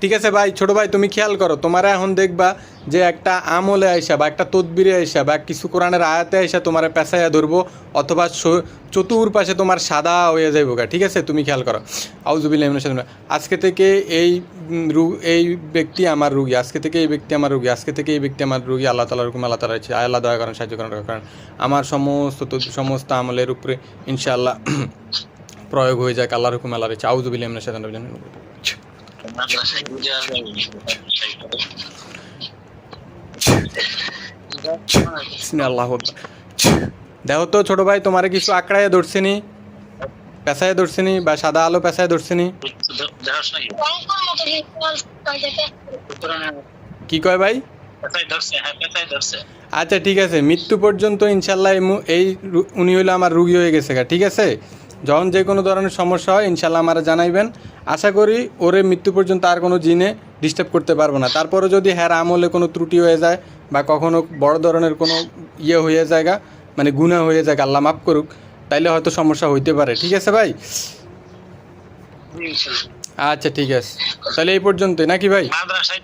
ঠিক আছে ভাই, ছোট ভাই তুমি খেয়াল করো, তোমারা এখন দেখবা যে একটা আমলে আইসা বা একটা তদবিরে আইসা বা কিছু কোরআনের আয়াতে আইসা তোমার পেঁচাইয়া ধরবো, অথবা চতুর্পাশে তোমার সাদা হয়ে যাইব গা। ঠিক আছে, তুমি খেয়াল করো। আউযুবিল্লাহি মিনাশ শাইতানির রাজিম। আজকে থেকে এই ব্যক্তি আমার রুগী, আজকে থেকে এই ব্যক্তি আমার রুগী, আজকে থেকে এই ব্যক্তি আমার রুগী। আল্লাহ তাআলার হুকুম, আল্লাহ তাআলা ইচ্ছা, আল্লাহ দয়া করেন, সাহায্য করেন, রক্ষা করেন। আমার সমস্ত আমলের উপরে ইনশাআল্লাহ প্রয়োগ হয়ে যাক আল্লাহর হুকুম, আল্লাহর ইচ্ছা। আউযুবিল্লাহি মিনাশ শাইতানির রাজিম। আল্লাহ দেখো তো ছোট ভাই, তোমারে কিছু আঁকড়াইয়া ধরছিনি, পেঁচায় ধরছিনি, বা সাদা আলো পেঁচায় ধরছিনি? কি কয় ভাই? আচ্ছা ঠিক আছে, মৃত্যু পর্যন্ত ইনশাল্লাহ উনি হইলো আমার রুগী হয়ে গেছে গা। ঠিক আছে, যখন যে কোনো ধরনের সমস্যা হয় ইনশাল্লাহ আমারা জানাইবেন। আশা করি ওরে মৃত্যু পর্যন্ত আর কোনো জিনে ডিস্টার্ব করতে পারবো না। তারপরে যদি হ্যাঁ আমলে কোনো ত্রুটি হয়ে যায় বা কখনো বড় ধরনের কোনো হয়ে যায়, মানে গুনাহ হয়ে যায়, আল্লাহ মাফ করুক, তাইলে হয়তো সমস্যা হইতে পারে। ঠিক আছে ভাই? আচ্ছা ঠিক আছে, তাহলে এই পর্যন্তই নাকি ভাই?